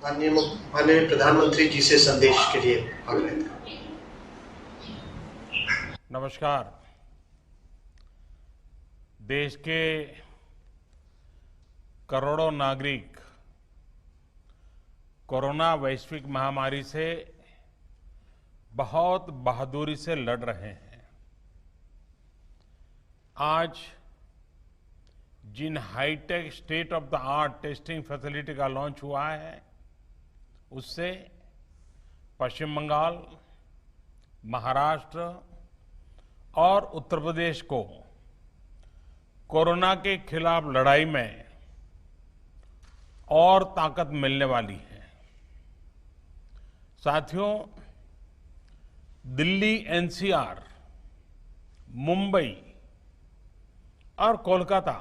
माननीय प्रधानमंत्री जी से संदेश के लिए आग्रह था। नमस्कार। देश के करोड़ों नागरिक कोरोना वैश्विक महामारी से बहुत बहादुरी से लड़ रहे हैं। आज जिन hi-tech state of the art testing facility का लॉन्च हुआ है, उससे पश्चिम बंगाल, महाराष्ट्र और उत्तर प्रदेश को कोरोना के खिलाफ लड़ाई में और ताकत मिलने वाली है। साथियों, दिल्ली एनसीआर, मुंबई और कोलकाता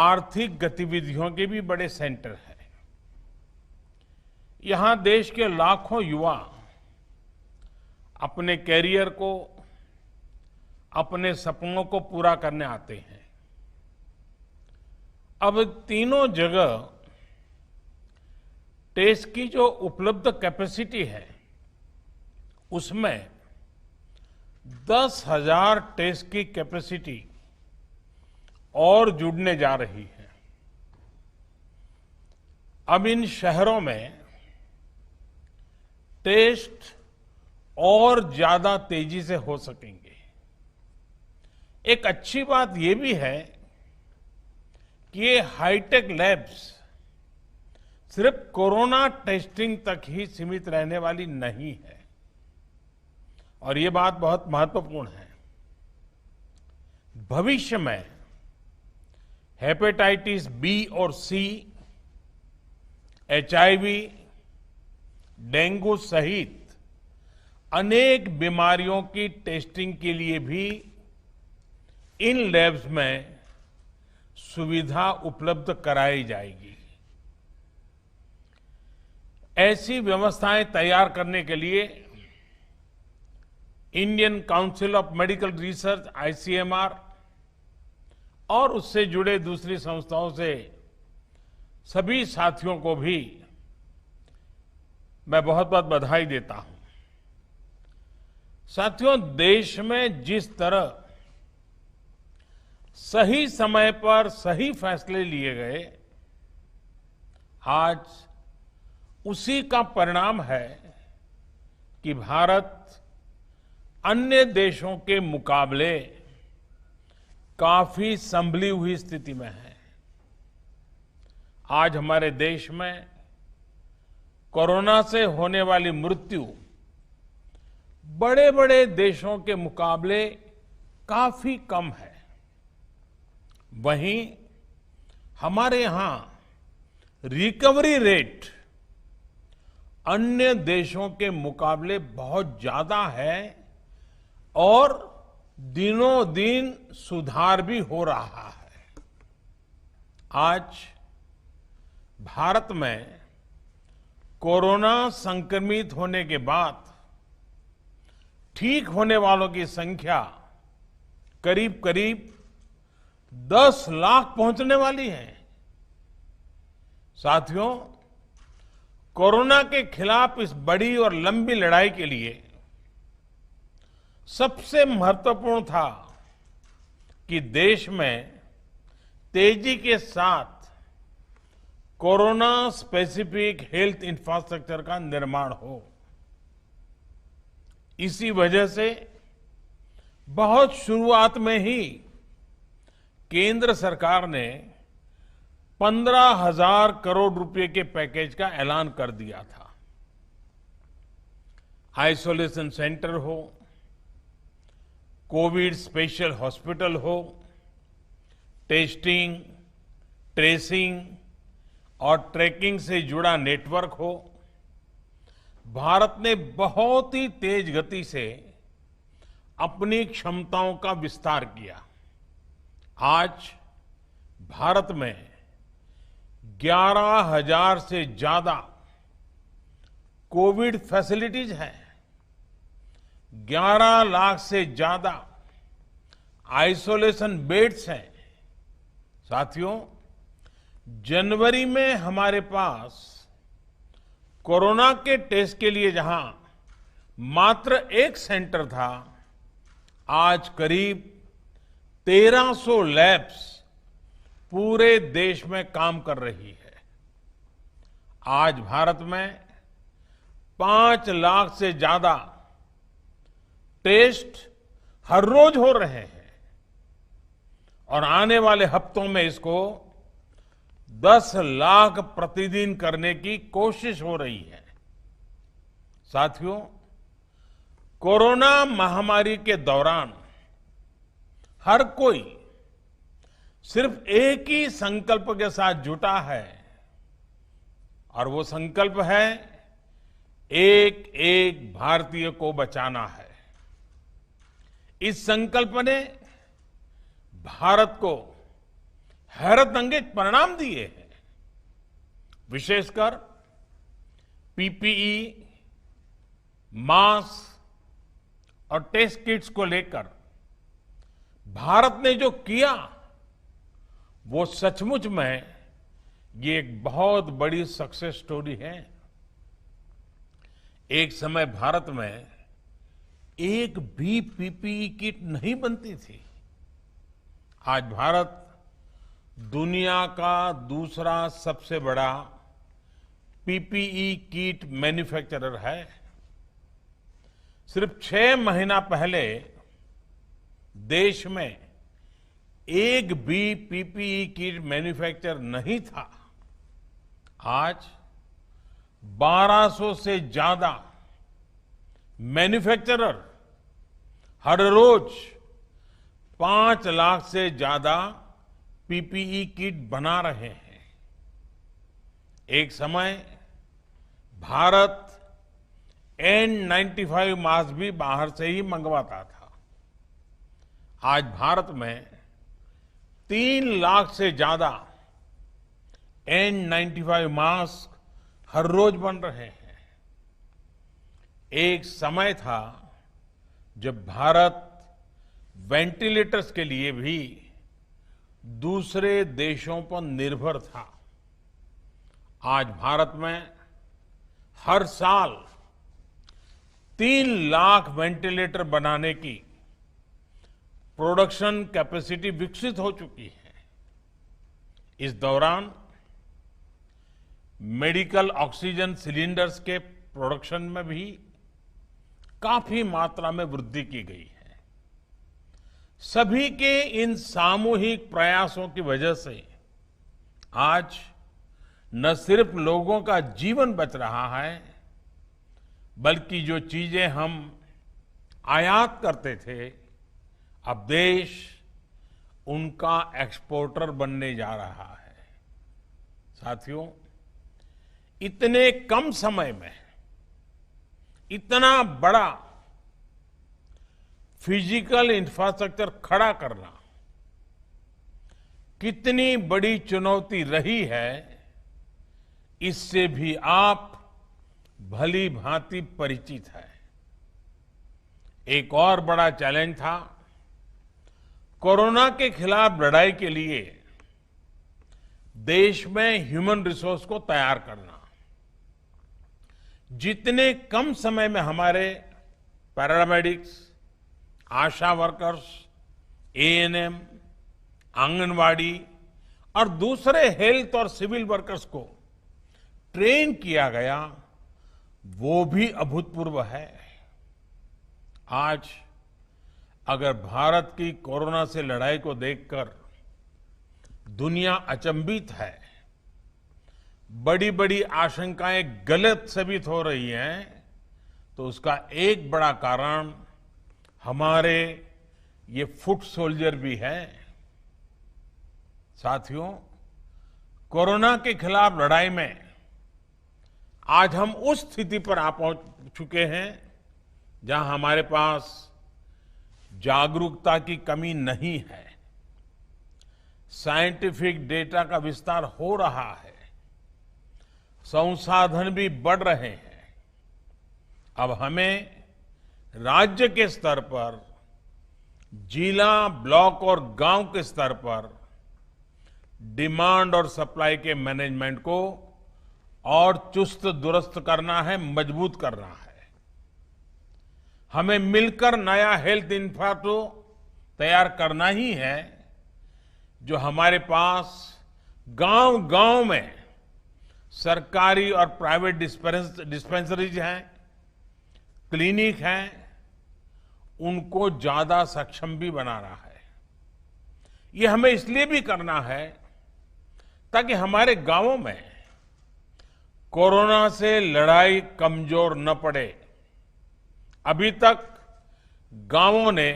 आर्थिक गतिविधियों के भी बड़े सेंटर हैं। यहां देश के लाखों युवा अपने कैरियर को, अपने सपनों को पूरा करने आते हैं। अब तीनों जगह टेस्ट की जो उपलब्ध कैपेसिटी है, उसमें 10,000 टेस्ट की कैपेसिटी और जुड़ने जा रही है। अब इन शहरों में टेस्ट और ज्यादा तेजी से हो सकेंगे। एक अच्छी बात यह भी है कि ये हाईटेक लैब्स सिर्फ कोरोना टेस्टिंग तक ही सीमित रहने वाली नहीं है, और ये बात बहुत महत्वपूर्ण है। भविष्य में हेपेटाइटिस बी और सी, एचआईवी, डेंगू सहित अनेक बीमारियों की टेस्टिंग के लिए भी इन लैब्स में सुविधा उपलब्ध कराई जाएगी। ऐसी व्यवस्थाएं तैयार करने के लिए Indian council of medical research ICMR और उससे जुड़े दूसरी संस्थाओं से सभी साथियों को भी मैं बहुत बहुत बधाई देता हूं। साथियों, देश में जिस तरह सही समय पर सही फैसले लिए गए, आज उसी का परिणाम है कि भारत अन्य देशों के मुकाबले काफी संभली हुई स्थिति में है। आज हमारे देश में कोरोना से होने वाली मृत्यु बड़े बड़े देशों के मुकाबले काफी कम है। वहीं हमारे यहां रिकवरी रेट अन्य देशों के मुकाबले बहुत ज्यादा है और दिनों दिन सुधार भी हो रहा है। आज भारत में कोरोना संक्रमित होने के बाद ठीक होने वालों की संख्या करीब करीब 10 लाख पहुंचने वाली है। साथियों, कोरोना के खिलाफ इस बड़ी और लंबी लड़ाई के लिए सबसे महत्वपूर्ण था कि देश में तेजी के साथ कोरोना स्पेसिफिक हेल्थ इंफ्रास्ट्रक्चर का निर्माण हो। इसी वजह से बहुत शुरुआत में ही केंद्र सरकार ने 15,000 करोड़ रुपए के पैकेज का ऐलान कर दिया था। आइसोलेशन सेंटर हो, कोविड स्पेशल हॉस्पिटल हो, टेस्टिंग, ट्रेसिंग और ट्रैकिंग से जुड़ा नेटवर्क हो, भारत ने बहुत ही तेज गति से अपनी क्षमताओं का विस्तार किया। आज भारत में 11,000 से ज्यादा कोविड फैसिलिटीज हैं, 11 लाख से ज्यादा आइसोलेशन बेड्स हैं। साथियों, जनवरी में हमारे पास कोरोना के टेस्ट के लिए जहां मात्र एक सेंटर था, आज करीब 1300 लैब्स पूरे देश में काम कर रही है। आज भारत में 5 लाख से ज्यादा टेस्ट हर रोज हो रहे हैं और आने वाले हफ्तों में इसको 10 लाख प्रतिदिन करने की कोशिश हो रही है। साथियों, कोरोना महामारी के दौरान हर कोई सिर्फ एक ही संकल्प के साथ जुटा है और वो संकल्प है एक एक भारतीय को बचाना है। इस संकल्प ने भारत को हैरतअंगेज परिणाम दिए हैं। विशेषकर पीपीई, मास्क और टेस्ट किट्स को लेकर भारत ने जो किया वो सचमुच में ये एक बहुत बड़ी सक्सेस स्टोरी है। एक समय भारत में एक भी पीपीई किट नहीं बनती थी। आज भारत दुनिया का दूसरा सबसे बड़ा पीपीई किट मैन्युफैक्चरर है। सिर्फ 6 महीना पहले देश में एक भी पीपीई किट मैन्युफैक्चर नहीं था। आज 1200 से ज्यादा मैन्युफैक्चरर हर रोज 5 लाख से ज्यादा पीपीई किट बना रहे हैं। एक समय भारत N95 मास्क भी बाहर से ही मंगवाता था। आज भारत में 3 लाख से ज्यादा N95 मास्क हर रोज बन रहे हैं। एक समय था जब भारत वेंटिलेटर्स के लिए भी दूसरे देशों पर निर्भर था। आज भारत में हर साल 3 लाख वेंटिलेटर बनाने की प्रोडक्शन कैपेसिटी विकसित हो चुकी है। इस दौरान मेडिकल ऑक्सीजन सिलेंडर्स के प्रोडक्शन में भी काफी मात्रा में वृद्धि की गई है। सभी के इन सामूहिक प्रयासों की वजह से आज न सिर्फ लोगों का जीवन बच रहा है, बल्कि जो चीजें हम आयात करते थे, अब देश उनका एक्सपोर्टर बनने जा रहा है। साथियों, इतने कम समय में इतना बड़ा फिजिकल इंफ्रास्ट्रक्चर खड़ा करना कितनी बड़ी चुनौती रही है, इससे भी आप भली भांति परिचित है। एक और बड़ा चैलेंज था कोरोना के खिलाफ लड़ाई के लिए देश में ह्यूमन रिसोर्स को तैयार करना। जितने कम समय में हमारे पैरामेडिक्स, आशा वर्कर्स, एएनएम, आंगनवाड़ी और दूसरे हेल्थ और सिविल वर्कर्स को ट्रेन किया गया, वो भी अभूतपूर्व है। आज अगर भारत की कोरोना से लड़ाई को देखकर दुनिया अचंभित है, बड़ी बड़ी आशंकाएं गलत साबित हो रही हैं, तो उसका एक बड़ा कारण हमारे ये फुट सोल्जर भी है। साथियों, कोरोना के खिलाफ लड़ाई में आज हम उस स्थिति पर आ पहुंच चुके हैं जहां हमारे पास जागरूकता की कमी नहीं है। साइंटिफिक डेटा का विस्तार हो रहा है, संसाधन भी बढ़ रहे हैं। अब हमें राज्य के स्तर पर, जिला, ब्लॉक और गांव के स्तर पर डिमांड और सप्लाई के मैनेजमेंट को और चुस्त दुरुस्त करना है, मजबूत करना है। हमें मिलकर नया हेल्थ इंफ्रास्ट्रक्चर तैयार करना ही है, जो हमारे पास गांव-गांव में सरकारी और प्राइवेट डिस्पेंसरीज हैं, क्लिनिक हैं, उनको ज्यादा सक्षम भी बनाना है। ये हमें इसलिए भी करना है ताकि हमारे गांवों में कोरोना से लड़ाई कमजोर न पड़े। अभी तक गांवों ने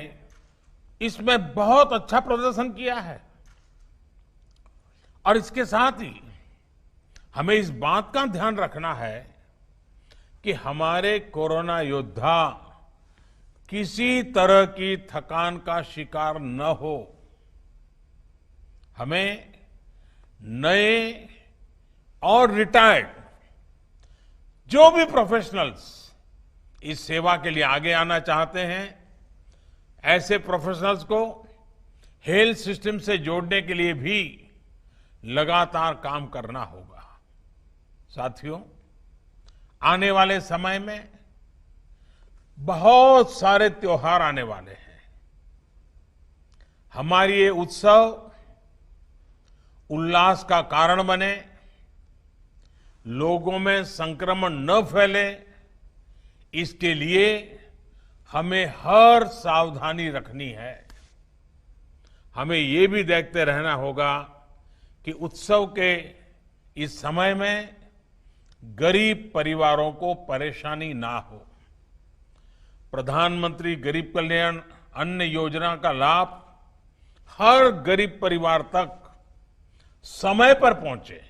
इसमें बहुत अच्छा प्रदर्शन किया है और इसके साथ ही हमें इस बात का ध्यान रखना है कि हमारे कोरोना योद्धा किसी तरह की थकान का शिकार न हो। हमें नए और रिटायर्ड जो भी प्रोफेशनल्स इस सेवा के लिए आगे आना चाहते हैं, ऐसे प्रोफेशनल्स को हेल्थ सिस्टम से जोड़ने के लिए भी लगातार काम करना होगा। साथियों, आने वाले समय में बहुत सारे त्योहार आने वाले हैं। हमारी ये उत्सव उल्लास का कारण बने, लोगों में संक्रमण न फैले, इसके लिए हमें हर सावधानी रखनी है। हमें ये भी देखते रहना होगा कि उत्सव के इस समय में गरीब परिवारों को परेशानी ना हो। प्रधानमंत्री गरीब कल्याण अन्न योजना का लाभ हर गरीब परिवार तक समय पर पहुंचे,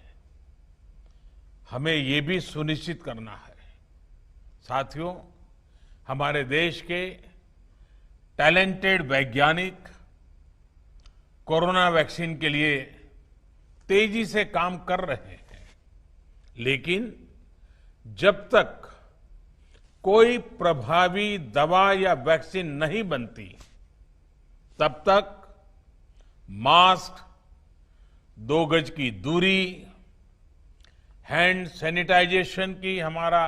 हमें ये भी सुनिश्चित करना है। साथियों, हमारे देश के टैलेंटेड वैज्ञानिक कोरोना वैक्सीन के लिए तेजी से काम कर रहे हैं, लेकिन जब तक कोई प्रभावी दवा या वैक्सीन नहीं बनती, तब तक मास्क, 2 गज की दूरी, हैंड सैनिटाइजेशन की हमारा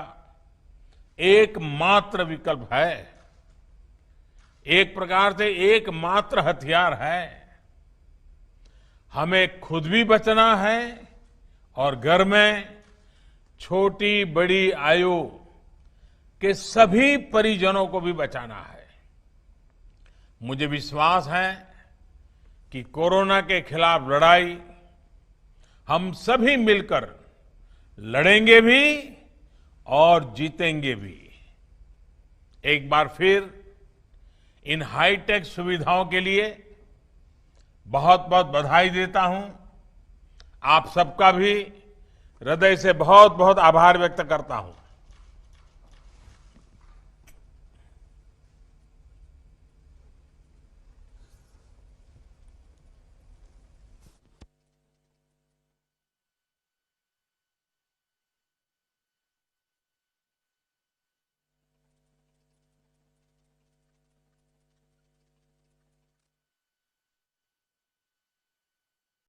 एकमात्र विकल्प है, एक प्रकार से एकमात्र हथियार है। हमें खुद भी बचना है और घर में छोटी बड़ी आयु के सभी परिजनों को भी बचाना है। मुझे विश्वास है कि कोरोना के खिलाफ लड़ाई हम सभी मिलकर लड़ेंगे भी और जीतेंगे भी। एक बार फिर इन हाईटेक सुविधाओं के लिए बहुत बहुत बधाई देता हूं। आप सबका भी हृदय से बहुत बहुत आभार व्यक्त करता हूं।